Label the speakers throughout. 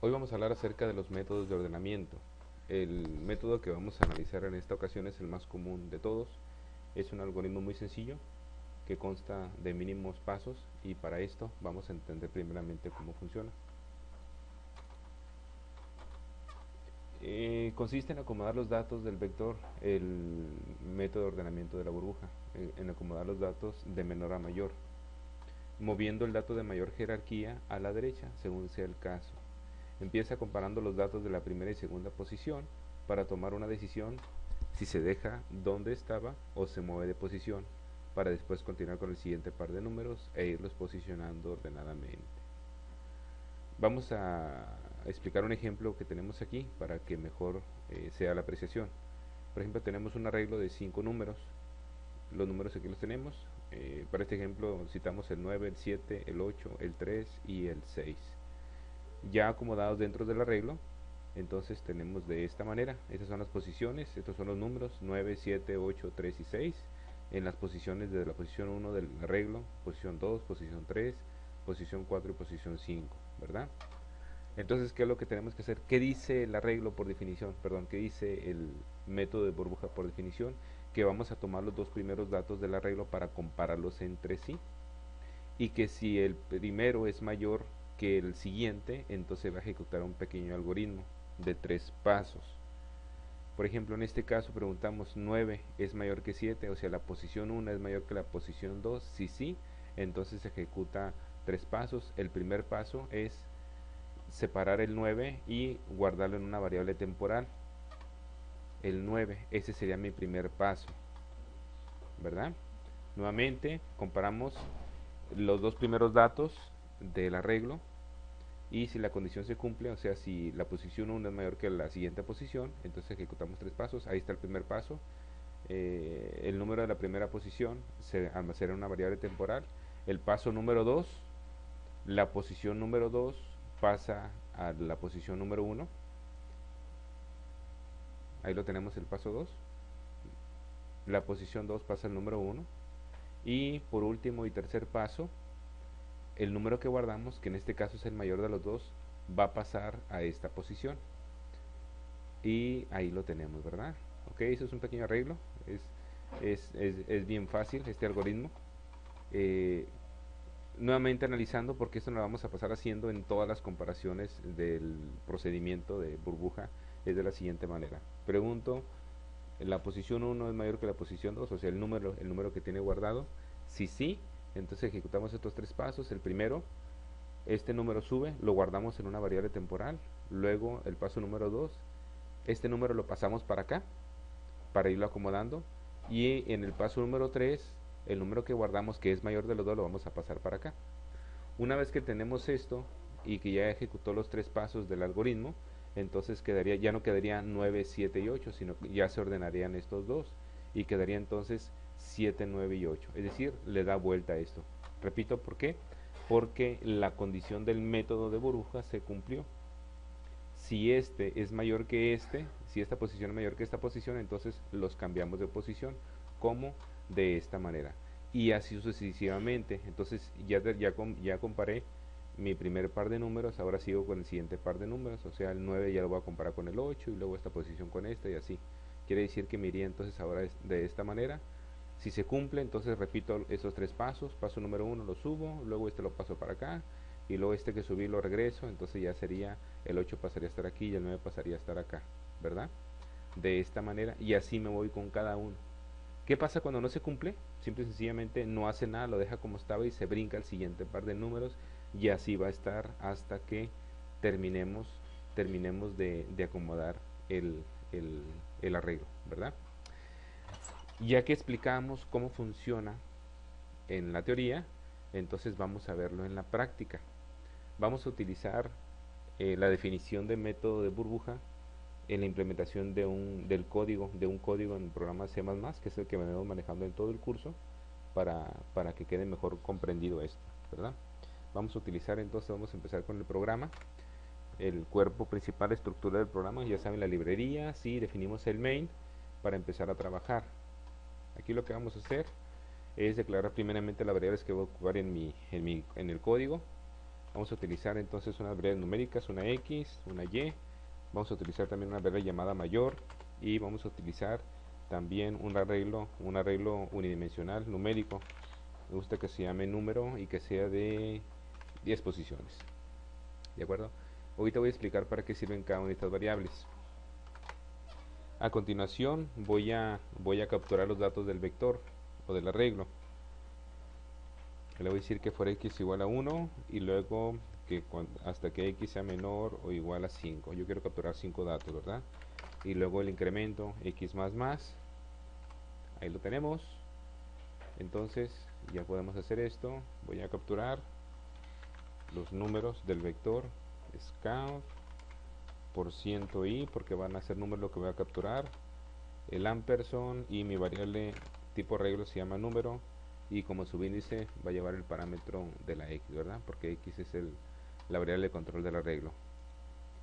Speaker 1: Hoy vamos a hablar acerca de los métodos de ordenamiento. El método que vamos a analizar en esta ocasión es el más común de todos. Es un algoritmo muy sencillo que consta de mínimos pasos y para esto vamos a entender primeramente cómo funciona. Consiste en acomodar los datos del vector, el método de ordenamiento de la burbuja, en acomodar los datos de menor a mayor, moviendo el dato de mayor jerarquía a la derecha según sea el caso. Empieza comparando los datos de la primera y segunda posición para tomar una decisión si se deja donde estaba o se mueve de posición, para después continuar con el siguiente par de números e irlos posicionando ordenadamente. Vamos a explicar un ejemplo que tenemos aquí para que mejor sea la apreciación. Por ejemplo, tenemos un arreglo de 5 números. Los números aquí los tenemos. Para este ejemplo citamos el 9, el 7, el 8, el 3 y el 6. Ya acomodados dentro del arreglo, entonces tenemos de esta manera. Estas son las posiciones, estos son los números 9, 7, 8, 3 y 6 en las posiciones de la posición 1 del arreglo, posición 2, posición 3, posición 4 y posición 5, ¿verdad? Entonces, ¿qué es lo que tenemos que hacer? ¿Qué dice el arreglo por definición? Perdón, ¿qué dice el método de burbuja por definición? Que vamos a tomar los dos primeros datos del arreglo para compararlos entre sí, y que si el primero es mayor que el siguiente, entonces va a ejecutar un pequeño algoritmo de 3 pasos. Por ejemplo, en este caso preguntamos 9 es mayor que 7, o sea, la posición 1 es mayor que la posición 2. Si sí, entonces se ejecuta 3 pasos. El primer paso es separar el 9 y guardarlo en una variable temporal. El 9, ese sería mi primer paso, ¿verdad? Nuevamente comparamos los dos primeros datos del arreglo y si la condición se cumple, o sea, si la posición 1 es mayor que la siguiente posición, entonces ejecutamos 3 pasos. Ahí está el primer paso. El número de la primera posición se almacena en una variable temporal. El paso número 2, la posición número 2 pasa a la posición número 1. Ahí lo tenemos, el paso 2. La posición 2 pasa al número 1. Y por último y tercer paso, el número que guardamos, que en este caso es el mayor de los dos, va a pasar a esta posición. Y ahí lo tenemos, ¿verdad? Ok, eso es un pequeño arreglo. Es bien fácil este algoritmo. Eh, Nuevamente analizando, porque esto lo vamos a pasar haciendo en todas las comparaciones del procedimiento de burbuja, es de la siguiente manera. Pregunto, ¿la posición 1 es mayor que la posición 2? O sea, el número que tiene guardado. Si sí, entonces ejecutamos estos 3 pasos. El primero, este número sube, lo guardamos en una variable temporal. Luego, el paso número 2, este número lo pasamos para acá, para irlo acomodando. Y en el paso número 3, el número que guardamos, que es mayor de los dos, lo vamos a pasar para acá. Una vez que tenemos esto y que ya ejecutó los 3 pasos del algoritmo, entonces ya no quedaría 9, 7 y 8, sino que ya se ordenarían estos dos y quedaría entonces 7, 9 y 8. Es decir, le da vuelta a esto. Repito, ¿por qué? Porque la condición del método de burbuja se cumplió. Si este es mayor que este, si esta posición es mayor que esta posición, entonces los cambiamos de posición, como de esta manera. Y así sucesivamente. Entonces ya comparé mi primer par de números, ahora sigo con el siguiente par de números, o sea, el 9 ya lo voy a comparar con el 8 y luego esta posición con esta y así. Quiere decir que me iría entonces ahora de esta manera. Si se cumple, entonces repito esos 3 pasos. Paso número 1 lo subo, luego este lo paso para acá, y luego este que subí lo regreso, entonces ya sería el 8 pasaría a estar aquí y el 9 pasaría a estar acá, ¿verdad? De esta manera, y así me voy con cada uno. ¿Qué pasa cuando no se cumple? Simple y sencillamente no hace nada, lo deja como estaba y se brinca al siguiente par de números, y así va a estar hasta que terminemos, de acomodar el arreglo, ¿verdad? Ya que explicamos cómo funciona en la teoría, entonces vamos a verlo en la práctica. Vamos a utilizar la definición de método de burbuja en la implementación de un código en el programa C++, que es el que venimos manejando en todo el curso, para que quede mejor comprendido esto, ¿verdad? Vamos a utilizar entonces, vamos a empezar con el programa, el cuerpo principal, estructura del programa, ya saben, la librería, sí, definimos el main para empezar a trabajar. Aquí lo que vamos a hacer es declarar primeramente las variables que voy a ocupar en el código. Vamos a utilizar entonces unas variables numéricas, una X, una Y. Vamos a utilizar también una variable llamada mayor y vamos a utilizar también un arreglo unidimensional numérico. Me gusta que se llame número y que sea de 10 posiciones. ¿De acuerdo? Ahorita voy a explicar para qué sirven cada una de estas variables. A continuación voy a capturar los datos del vector o del arreglo. Le voy a decir que for x igual a 1 y luego que hasta que x sea menor o igual a 5. Yo quiero capturar 5 datos, ¿verdad? Y luego el incremento x más más. Ahí lo tenemos. Entonces ya podemos hacer esto. Voy a capturar los números del vector scout por ciento i, porque van a ser números lo que voy a capturar, el ampersand, y mi variable tipo arreglo se llama número, y como subíndice va a llevar el parámetro de la x, ¿verdad? Porque x es la variable de control del arreglo.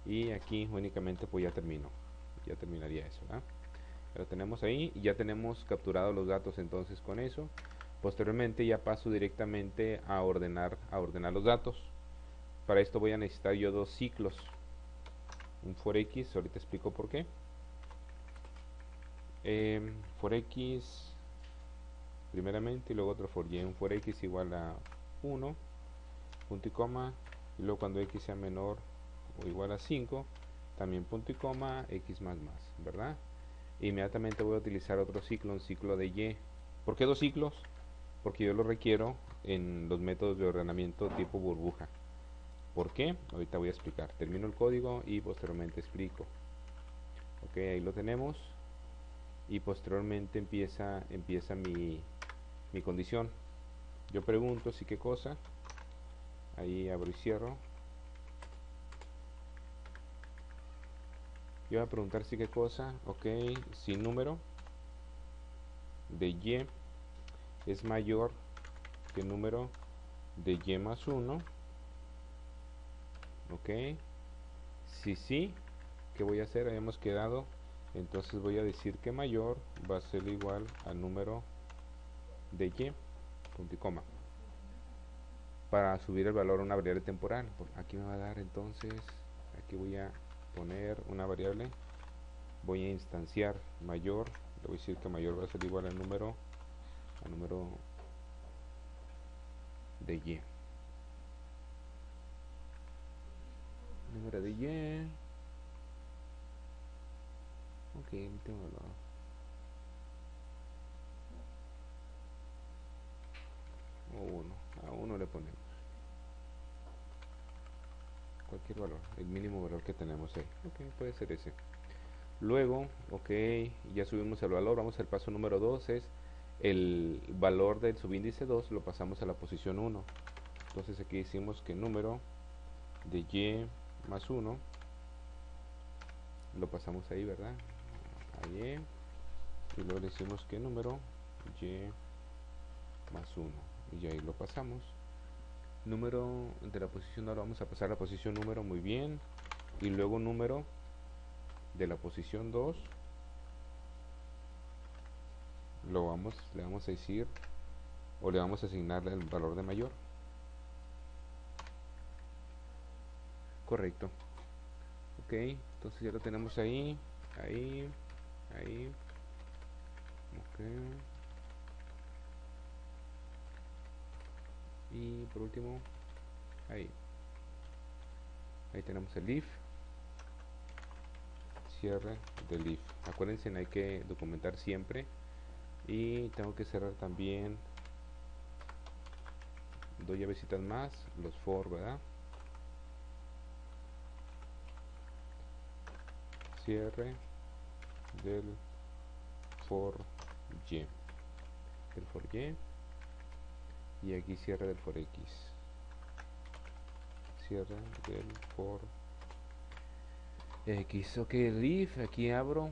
Speaker 1: Y aquí únicamente pues ya terminaría eso, ¿verdad? Ya lo tenemos ahí y ya tenemos capturados los datos. Entonces con eso posteriormente ya paso directamente a ordenar los datos. Para esto voy a necesitar yo dos ciclos, un for x, ahorita explico por qué. For x primeramente y luego otro for y. Un for x igual a 1, punto y coma, y luego cuando x sea menor o igual a 5, también punto y coma, x más más, ¿verdad? Inmediatamente voy a utilizar otro ciclo, un ciclo de y. ¿Por qué dos ciclos? Porque yo lo requiero en los métodos de ordenamiento tipo burbuja. ¿Por qué? Ahorita voy a explicar. Termino el código y posteriormente explico. Ok, ahí lo tenemos. Y posteriormente empieza mi condición. Yo pregunto si qué cosa. Ahí abro y cierro. Yo voy a preguntar si qué cosa. Ok, si número de y es mayor que el número de y más 1. Ok, si sí, ¿qué voy a hacer? Habíamos quedado, entonces voy a decir que mayor va a ser igual al número de y, punto y coma, para subir el valor a una variable temporal. Aquí me va a dar, entonces aquí voy a poner una variable, voy a instanciar mayor, le voy a decir que mayor va a ser igual al número de y. Número de y. Ok, último valor. O 1. A 1 le ponemos cualquier valor, el mínimo valor que tenemos ahí. Ok, puede ser ese. Luego, ok, ya subimos el valor. Vamos al paso número 2, es el valor del subíndice 2 lo pasamos a la posición 1. Entonces aquí decimos que número de y más 1 lo pasamos ahí, ¿verdad? A y, y luego decimos que número y más 1, y ahí lo pasamos. Número de la posición 2 lo vamos a pasar a la posición número, muy bien. Y luego número de la posición 2 le vamos a decir, o le vamos a asignar el valor de mayor. Correcto. Ok, entonces ya lo tenemos ahí. Ok. Y por último, ahí tenemos el if, cierre del if. Acuérdense, hay que documentar siempre. Y tengo que cerrar también dos llavecitas más, los for, ¿verdad? Cierre del for y, y aquí cierre del for x, cierre del for x. Ok, el if, aquí abro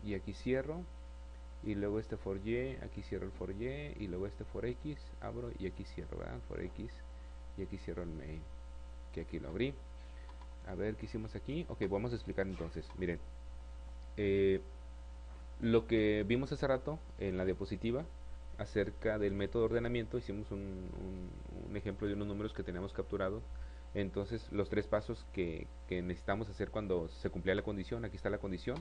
Speaker 1: y aquí cierro, y luego este for y, aquí cierro el for y, y luego este for x, abro y aquí cierro, ¿verdad? For x, y aquí cierro el main, que aquí lo abrí. A ver qué hicimos aquí. Ok, vamos a explicar entonces. Miren, lo que vimos hace rato en la diapositiva acerca del método de ordenamiento, hicimos un ejemplo de unos números que teníamos capturados Entonces los tres pasos que necesitamos hacer cuando se cumplía la condición, aquí está la condición.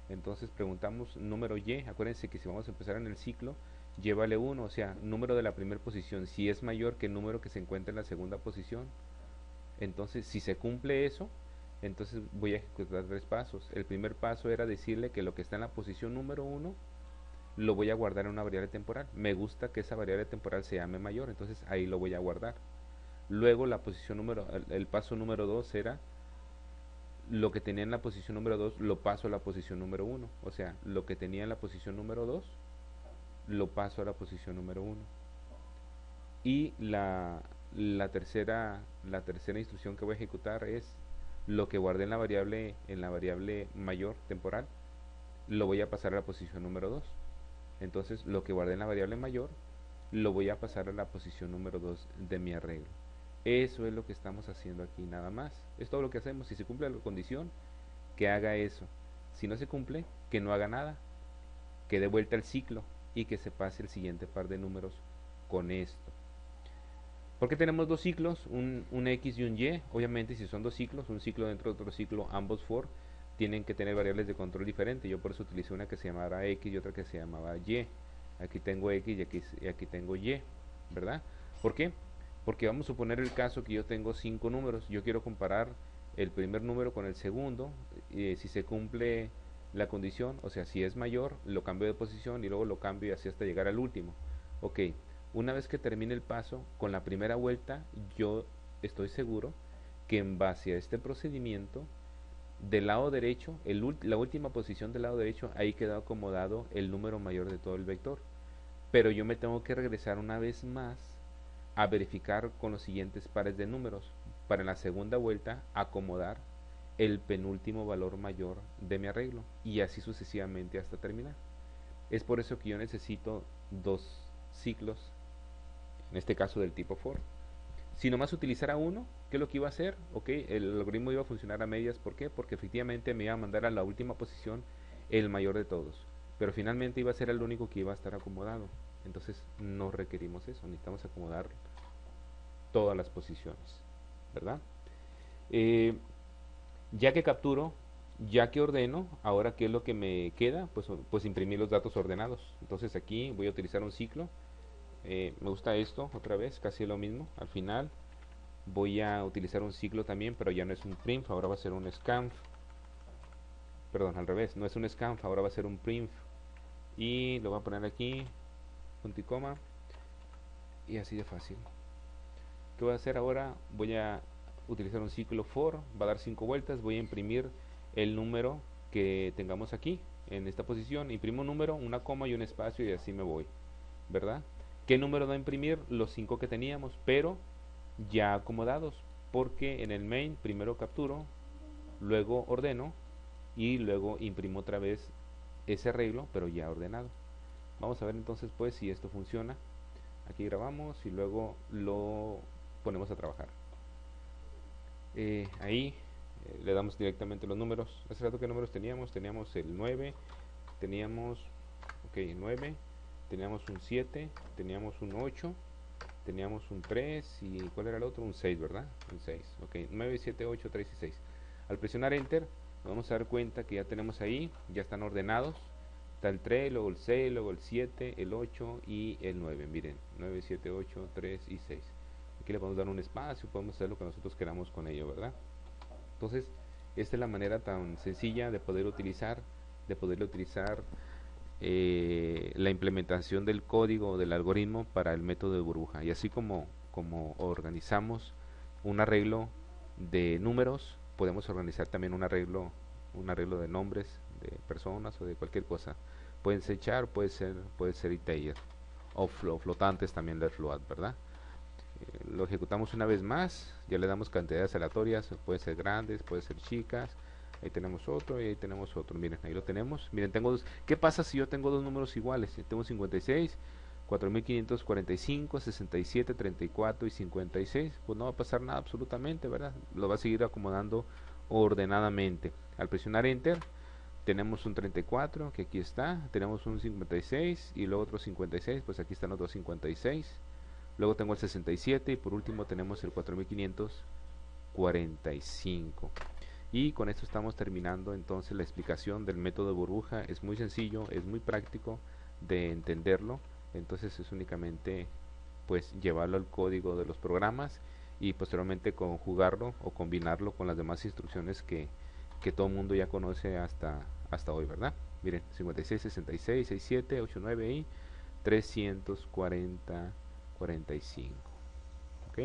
Speaker 1: Entonces preguntamos número y, acuérdense que si vamos a empezar en el ciclo, llévale 1, o sea, número de la primera posición, si es mayor que el número que se encuentra en la segunda posición. Entonces si se cumple eso, entonces voy a ejecutar tres pasos. El primer paso era decirle que lo que está en la posición número 1 lo voy a guardar en una variable temporal. Me gusta que esa variable temporal se llame mayor, entonces ahí lo voy a guardar. Luego la posición el paso número 2 era lo que tenía en la posición número 2 lo paso a la posición número 1. O sea, lo que tenía en la posición número 2 lo paso a la posición número 1. Y la tercera instrucción que voy a ejecutar es lo que guardé en la variable mayor temporal, lo voy a pasar a la posición número 2. Entonces, lo que guardé en la variable mayor, lo voy a pasar a la posición número 2 de mi arreglo. Eso es lo que estamos haciendo aquí, nada más. Es todo lo que hacemos. Si se cumple la condición, que haga eso. Si no se cumple, que no haga nada, que dé vuelta al ciclo y que se pase el siguiente par de números con esto. ¿Por qué tenemos dos ciclos? Un X y un Y. Obviamente, si son dos ciclos, un ciclo dentro de otro ciclo, ambos for, tienen que tener variables de control diferentes. Yo por eso utilicé una que se llamaba X y otra que se llamaba Y. Aquí tengo X y aquí tengo Y, ¿verdad? ¿Por qué? Porque vamos a suponer el caso que yo tengo 5 números. Yo quiero comparar el primer número con el segundo. Si se cumple la condición, o sea, si es mayor, lo cambio de posición y luego lo cambio y así hasta llegar al último. Ok, una vez que termine el paso, con la primera vuelta, yo estoy seguro que en base a este procedimiento, del lado derecho, la última posición del lado derecho, ahí quedó acomodado el número mayor de todo el vector. Pero yo me tengo que regresar una vez más a verificar con los siguientes pares de números para en la segunda vuelta acomodar el penúltimo valor mayor de mi arreglo y así sucesivamente hasta terminar. Es por eso que yo necesito dos ciclos, en este caso del tipo for. Si nomás utilizara uno, ¿qué es lo que iba a hacer? Ok, el algoritmo iba a funcionar a medias. ¿Por qué? Porque efectivamente me iba a mandar a la última posición el mayor de todos, pero finalmente iba a ser el único que iba a estar acomodado. Entonces no requerimos eso, necesitamos acomodar todas las posiciones, ¿verdad? Ya que capturo, ya que ordeno, ahora qué es lo que me queda, pues imprimir los datos ordenados. Entonces aquí voy a utilizar un ciclo. Me gusta esto, otra vez, casi lo mismo. Al final voy a utilizar un ciclo también, pero ya no es un print, ahora va a ser un scanf. Perdón, al revés, no es un scanf, ahora va a ser un print. Y lo voy a poner aquí, punto y coma, y así de fácil. ¿Qué voy a hacer ahora? Voy a utilizar un ciclo for, va a dar 5 vueltas, voy a imprimir el número que tengamos aquí, en esta posición, imprimo un número, una coma y un espacio y así me voy, ¿verdad? ¿Qué número va a imprimir? Los 5 que teníamos, pero ya acomodados, porque en el main primero capturo, luego ordeno y luego imprimo otra vez ese arreglo, pero ya ordenado. Vamos a ver entonces pues si esto funciona. Aquí grabamos y luego lo ponemos a trabajar. Ahí le damos directamente los números. Hace rato que números teníamos el 9, teníamos el 9, teníamos un 7, teníamos un 8, teníamos un 3 y ¿cuál era el otro? Un 6, ¿verdad? Un 6, ok, 9, 7, 8, 3 y 6. Al presionar enter nos vamos a dar cuenta que ya tenemos ahí, ya están ordenados. Está el 3, luego el 6, luego el 7, el 8 y el 9. Miren, 9, 7, 8, 3 y 6. Aquí le podemos dar un espacio, podemos hacer lo que nosotros queramos con ello, ¿verdad? Entonces, esta es la manera tan sencilla de poder utilizar, la implementación del código del algoritmo para el método de burbuja. Y así como organizamos un arreglo de números, podemos organizar también un arreglo de nombres de personas o de cualquier cosa. Pueden ser char, puede ser integer o flotantes también de float, ¿verdad? Lo ejecutamos una vez más, ya le damos cantidades aleatorias, pueden ser grandes, pueden ser chicas. Ahí tenemos otro y ahí tenemos otro. Miren, ahí lo tenemos. Miren, tengo dos. ¿Qué pasa si yo tengo dos números iguales? Tengo 56, 4545, 67, 34 y 56. Pues no va a pasar nada absolutamente, ¿verdad? Lo va a seguir acomodando ordenadamente. Al presionar enter, tenemos un 34, que aquí está. Tenemos un 56 y luego otro 56, pues aquí están los dos 56. Luego tengo el 67 y por último tenemos el 4545. 45. Y con esto estamos terminando entonces la explicación del método de burbuja. Es muy sencillo, es muy práctico de entenderlo, entonces es únicamente pues llevarlo al código de los programas y posteriormente conjugarlo o combinarlo con las demás instrucciones que todo el mundo ya conoce hasta hoy, ¿verdad? Miren, 56, 66, 67, 89 y 340, 45. Ok,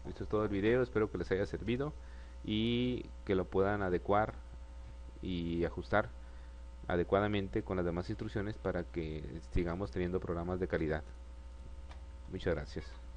Speaker 1: esto es todo el video, espero que les haya servido y que lo puedan adecuar y ajustar adecuadamente con las demás instrucciones para que sigamos teniendo programas de calidad. Muchas gracias.